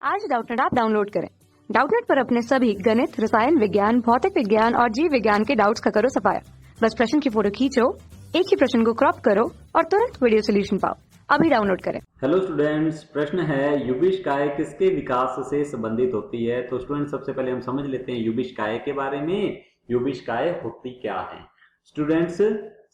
आज Doubtnut app download करें। Doubtnut पर अपने सभी गणित, रसायन विज्ञान, भौतिक विज्ञान और जीव विज्ञान के डाउट्स का करो सफाया। बस प्रश्न की फोटो खींचो, एक ही प्रश्न को क्रॉप करो और तुरंत वीडियो सोल्यूशन पाओ। अभी डाउनलोड करें। हेलो स्टूडेंट्स, प्रश्न है युविष्काय किसके विकास से संबंधित होती है। तो स्टूडेंट सबसे पहले हम समझ लेते हैं युविष्काय के बारे में। युविष्काय होती क्या है। स्टूडेंट्स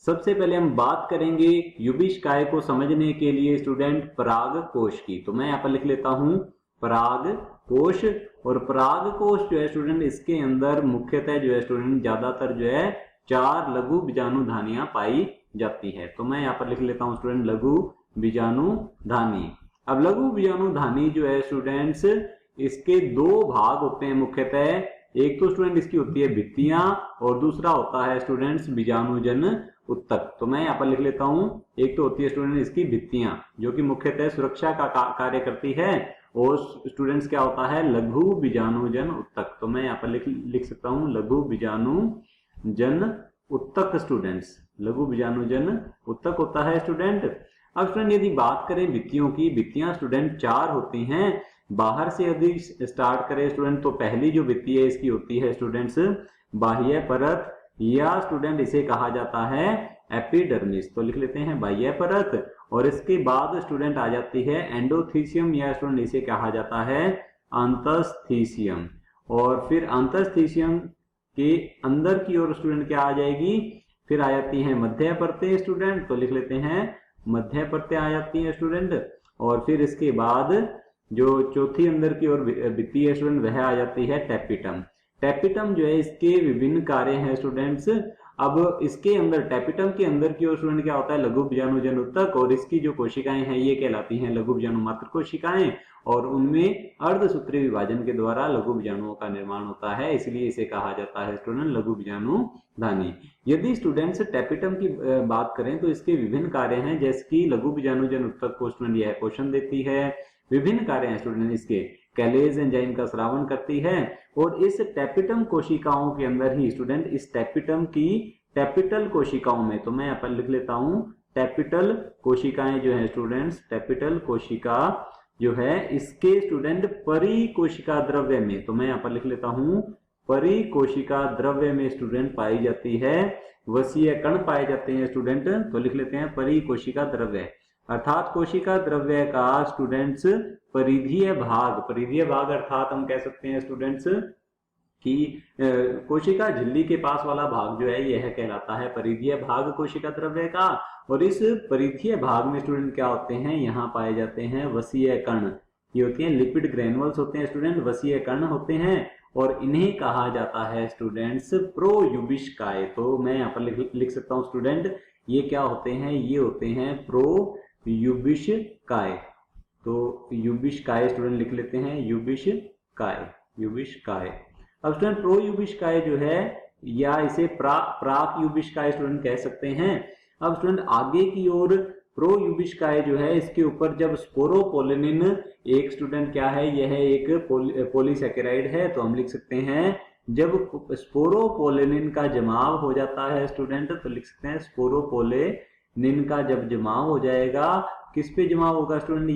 सबसे पहले हम बात करेंगे युविष्काय को समझने के लिए स्टूडेंट पराग कोश की। तो मैं यहाँ पर लिख लेता हूँ पराग कोश। और पराग कोश जो है स्टूडेंट, इसके अंदर मुख्यतः जो है स्टूडेंट ज्यादातर जो है 4 लघु बीजाणुधानियां पाई जाती है। तो मैं यहाँ पर लिख लेता हूँ स्टूडेंट लघु बीजाणुधानी। अब लघु बीजाणुधानी जो है स्टूडेंट्स, इसके 2 भाग होते हैं मुख्यतः। एक तो स्टूडेंट इसकी होती है भित्तियां और दूसरा होता है स्टूडेंट्स बीजाणुजन उत्तक। तो मैं यहाँ पर लिख लेता हूँ, एक तो होती है स्टूडेंट इसकी भित्तियां जो कि मुख्यतः सुरक्षा का कार्य करती है, और स्टूडेंट्स क्या होता है लघु बीजाणुजन उत्तक। तो मैं यहाँ पर लिख सकता हूँ लघु बीजाणुजन उत्तक। स्टूडेंट्स लघु बीजाणुजन उत्तक होता है स्टूडेंट। अब स्टूडेंट यदि बात करें भित्तियों की, भित्तियां स्टूडेंट 4 होती हैं। बाहर से यदि स्टार्ट करें स्टूडेंट, तो पहली जो भित्ति है इसकी होती है स्टूडेंट्स बाह्य परत, या स्टूडेंट इसे कहा जाता है एपिडर्मिस। तो लिख लेते हैं बाह्य परत। और इसके बाद स्टूडेंट आ जाती है एंडोथीसियम, या स्टूडेंट इसे कहा जाता है अंतस्थीसियम। और फिर अंतस्थीसियम के अंदर की ओर स्टूडेंट क्या आ जाएगी, फिर आ जाती है मध्य परतें स्टूडेंट। तो लिख लेते हैं मध्य परतें आ जाती है स्टूडेंट। और फिर इसके बाद जो चौथी अंदर की ओर भित्ति है स्टूडेंट, वह आ जाती है टेपिटम। टेपिटम जो है इसके विभिन्न कार्य हैं स्टूडेंट्स। अब इसके अंदर टेपिटम के अंदर की ओर स्टूडेंट क्या होता है लघु बीजाणुजन उत्तक, और इसकी जो कोशिकाएं हैं ये कहलाती हैं लघु बीजाणु मात्र कोशिकाएं, और उनमें अर्धसूत्री विभाजन के द्वारा लघु बीजाणुओं का निर्माण होता है, इसलिए इसे कहा जाता है स्टूडेंट लघु बीजाणुधानी। यदि स्टूडेंट्स टेपिटम की बात करें तो इसके विभिन्न कार्य हैं, जैसे कि लघु बीजाणुजन उत्तक को स्टूडेंट यह पोषण देती है। विभिन्न कार्य हैं स्टूडेंट इसके, कैलेज एंजाइम का स्रावन करती है। और इस टेपिटम कोशिकाओं के अंदर ही स्टूडेंट इस टेपिटम की टेपिटल कोशिकाओं में, तो मैं यहाँ पर लिख लेता हूँ टेपिटल कोशिकाएं जो है स्टूडेंट्स, टेपिटल कोशिका जो है इसके स्टूडेंट परिकोशिका द्रव्य में, तो मैं यहाँ पर लिख लेता हूँ परिकोशिका द्रव्य में स्टूडेंट पाई जाती है। वसीय कण पाए जाते हैं स्टूडेंट। तो लिख लेते हैं परिकोशिका द्रव्य, अर्थात कोशिका द्रव्य का स्टूडेंट्स परिधीय भाग, परिधीय भाग अर्थात हम कह सकते हैं स्टूडेंट्स कि कोशिका झिल्ली के पास वाला भाग जो है यह कहलाता है परिधीय भाग कोशिका द्रव्य का। और इस परिधीय भाग में स्टूडेंट क्या होते हैं, यहाँ पाए जाते हैं वसीय कण। ये होती हैं लिपिड ग्रेनुअल्स होते हैं स्टूडेंट, वसीय कण होते हैं, और इन्हें कहा जाता है स्टूडेंट्स प्रोयुविष्काय। तो मैं यहाँ पर लिख सकता हूँ स्टूडेंट ये क्या होते हैं, ये होते हैं प्रोयुविष्काय। तो युविष्काय स्टूडेंट लिख लेते हैं युविष्काय, युविष्काय। अब स्टूडेंट प्रोयुविष्काय जो है, या इसे प्राक युविष्काय स्टूडेंट कह सकते हैं। अब स्टूडेंट आगे की ओर प्रोयुविष्काय जो है, इसके ऊपर जब स्पोरोपोलिनिन एक स्टूडेंट क्या है, यह एक पॉलीसैकेराइड है, तो हम लिख सकते हैं जब स्पोरोपोलिनिन का जमाव हो जाता है स्टूडेंट, तो लिख सकते हैं स्पोरोपोलिनिन का जब जमाव हो जाएगा, किस पे जमाव होगा स्टूडेंट,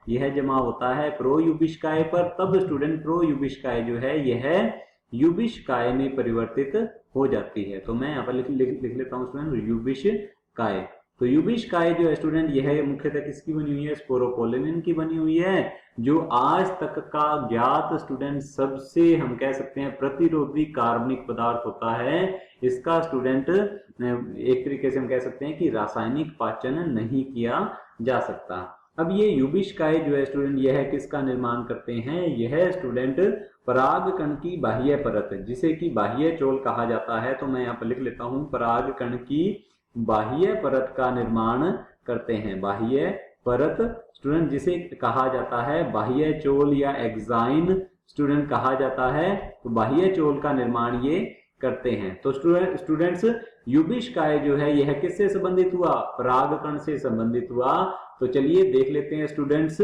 यह जमा होता है प्रोयुविष्काय पर। तब स्टूडेंट प्रोयुविष्काय जो है यह युविष्काय में परिवर्तित हो जाती है। तो मैं यहाँ पर लिख लेता हूँ स्टूडेंट युविष्काय। तो युविष्काय जो है स्टूडेंट यह मुख्यतः किसकी बनी हुई है, स्पोरोपोलिनिन की बनी हुई है, जो आज तक का ज्ञात स्टूडेंट सबसे हम कह सकते हैं प्रतिरोधी कार्बनिक पदार्थ होता है। इसका स्टूडेंट एक तरीके से हम कह सकते हैं कि रासायनिक पाचन नहीं किया जा सकता। अब ये युविष्काय जो है स्टूडेंट यह किसका निर्माण करते हैं, यह स्टूडेंट पराग कण की बाह्य परत, जिसे कि बाह्य चोल कहा जाता है। तो मैं यहाँ पर लिख लेता हूँ पराग कण की बाह्य परत का निर्माण करते हैं। बाह्य परत स्टूडेंट जिसे कहा जाता है बाह्य चोल या एक्साइन स्टूडेंट कहा जाता है, तो बाह्य चोल का निर्माण ये करते हैं। तो स्टूडेंट्स युविष्काय जो है यह किससे संबंधित हुआ, परागकण से संबंधित हुआ। तो चलिए देख लेते हैं स्टूडेंट्स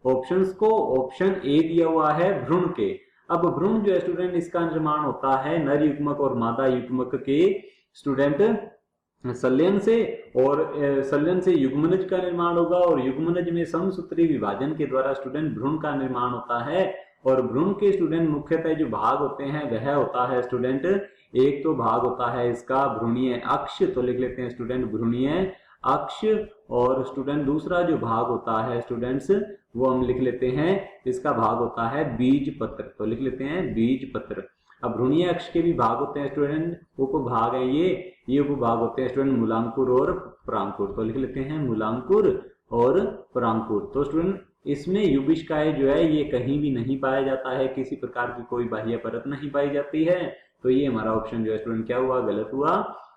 ऑप्शंस को। ऑप्शन ए दिया हुआ है भ्रूण के। अब भ्रूण जो है स्टूडेंट इसका निर्माण होता है नर युग्मक और मादा युग्मक के स्टूडेंट संलयन से, और संलयन से युग्मनज का निर्माण होगा, और युग्मनज में समसूत्री विभाजन के द्वारा स्टूडेंट भ्रूण का निर्माण होता है। और भ्रूण के स्टूडेंट मुख्यतः जो भाग होते हैं वह होता है स्टूडेंट, एक तो भाग होता है इसका भ्रूणीय अक्ष, तो लिख लेते हैं स्टूडेंट भ्रूणीय अक्ष, और स्टूडेंट दूसरा जो भाग होता है स्टूडेंट्स वो हम लिख लेते हैं, इसका भाग होता है बीज पत्र, तो लिख लेते हैं बीज पत्र। अब भ्रूणीय अक्ष के भी भाग होते हैं स्टूडेंट, उपभाग है ये उपभाग होते हैं स्टूडेंट मूलांकुर और परांकुर, तो लिख लेते हैं मूलांकुर और परांकुर। तो स्टूडेंट इसमें युविष्काएं जो है ये कहीं भी नहीं पाया जाता है, किसी प्रकार की कोई बाह्य परत नहीं पाई जाती है, तो ये हमारा ऑप्शन जो है स्टूडेंट क्या हुआ, गलत हुआ।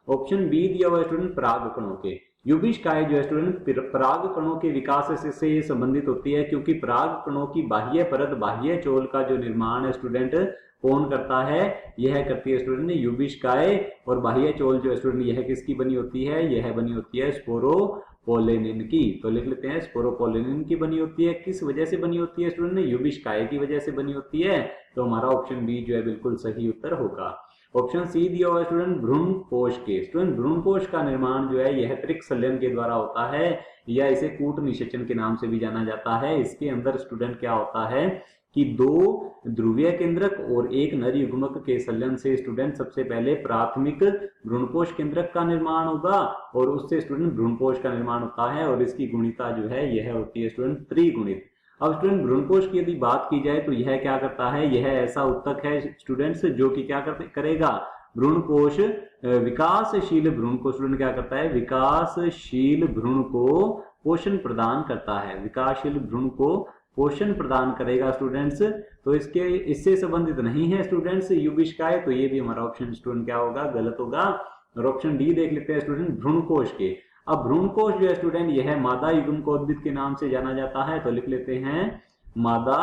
ऑप्शन बी दिया हुआ स्टूडेंट पराग कणों के, युविष्काएं जो है स्टूडेंट पराग कणों के विकास से संबंधित होती है, क्योंकि पराग कणों की बाह्य परत बाह्य चोल का जो निर्माण है स्टूडेंट कौन करता है, यह करती है स्टूडेंट युविष्काएं, और बाह्य चोल जो है स्टूडेंट यह किसकी बनी होती है, यह बनी होती है स्पोरोपोलेनिन की, तो लिख लेते हैं स्पोरोपोलेनिन की बनी होती है। किस वजह से बनी होती है स्टूडेंट, युविष्काएं की वजह से बनी होती है, तो हमारा ऑप्शन बी जो है बिल्कुल सही उत्तर होगा। ऑप्शन सी दिया हुआ स्टूडेंट भ्रूण कोश के, स्टूडेंट भ्रूण कोश का निर्माण जो है यह त्रिक संलयन के द्वारा होता है, या इसे कूट निषेचन के नाम से भी जाना जाता है। इसके अंदर स्टूडेंट क्या होता है कि दो ध्रुवीय केंद्रक और एक नर युग्मक के संलयन से स्टूडेंट सबसे पहले प्राथमिक भ्रूणकोश केंद्रक का निर्माण होगा, और उससे स्टूडेंट भ्रूणकोश का निर्माण होता है, और इसकी गुणिता जो है यह होती है स्टूडेंट त्रिगुणित। अब स्टूडेंट भ्रूणकोश की यदि बात की जाए तो यह क्या करता है, यह ऐसा उत्तक है स्टूडेंट्स जो कि क्या करेगा, भ्रूणकोश विकासशील भ्रूण को स्टूडेंट क्या करता है, विकासशील भ्रूण को पोषण प्रदान करता है, विकासशील भ्रूण को पोषण प्रदान करेगा स्टूडेंट्स। तो इससे संबंधित नहीं है स्टूडेंट्स युविष्काएं, तो ये भी हमारा ऑप्शन स्टूडेंट क्या होगा, गलत होगा। और ऑप्शन डी देख लेते हैं स्टूडेंट भ्रूणकोश के। अब भ्रूणकोश जो है स्टूडेंट यह मादा युग्मकोद्भिद के नाम से जाना जाता है, तो लिख लेते हैं मादा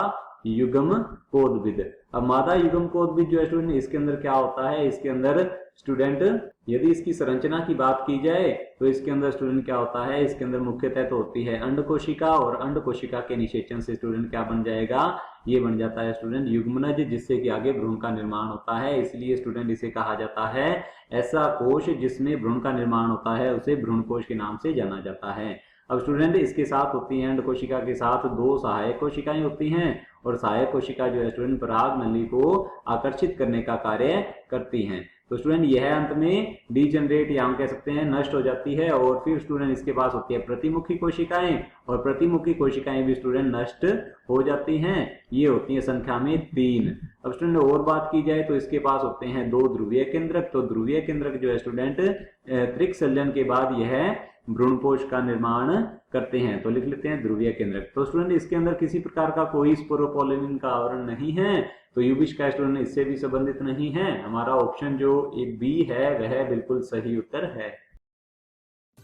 युग्मकोद्भिद। अब मादा युग्मकोद्भिद जो है स्टूडेंट इसके अंदर क्या होता है, इसके अंदर स्टूडेंट यदि इसकी संरचना की बात की जाए तो इसके अंदर स्टूडेंट क्या होता है, इसके अंदर मुख्यतः तो होती है अंड कोशिका, और अंड कोशिका के निषेचन से स्टूडेंट क्या बन जाएगा, ये बन जाता है स्टूडेंट युग्मनज, जिससे कि आगे भ्रूण का निर्माण होता है। इसलिए स्टूडेंट इसे कहा जाता है, ऐसा कोश जिसमें भ्रूण का निर्माण होता है उसे भ्रूणकोश के नाम से जाना जाता है। अब स्टूडेंट इसके साथ होती है अंड कोशिका के साथ दो सहायक कोशिकाएं होती हैं, और सहायक कोशिका जो है स्टूडेंट पराग नली को आकर्षित करने का कार्य करती हैं। तो स्टूडेंट यह अंत में डीजनरेट या हम कह सकते हैं नष्ट हो जाती है, और फिर स्टूडेंट इसके पास होती है प्रतिमुखी कोशिकाएं, और प्रतिमुखी कोशिकाएं भी स्टूडेंट नष्ट हो जाती हैं, ये होती है संख्या में 3। अब स्टूडेंट और बात की जाए तो इसके पास होते हैं दो ध्रुवीय केंद्रक, तो ध्रुवीय केंद्रक जो है स्टूडेंट त्रिक संलयन के बाद यह भ्रूणकोश का निर्माण करते हैं, तो लिख लेते हैं ध्रुवीय केंद्रक। तो स्टूडेंट इसके अंदर किसी प्रकार का कोई स्पोरोपोलेनिन का आवरण नहीं है, तो युविष्काएं स्टूडेंट इससे भी संबंधित नहीं है। हमारा ऑप्शन जो एक बी है वह बिल्कुल सही उत्तर है।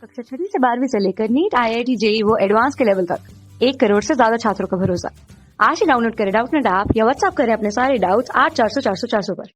कक्षा 6 से 12वीं से लेकर नीट, IIT, JEE वो एडवांस के लेवल तक 1 करोड़ से ज्यादा छात्रों का भरोसा। आज ही डाउनलोड करें डाउटनेट ऐप या व्हाट्सएप करें अपने सारे डाउट्स 8400 400 400 पर।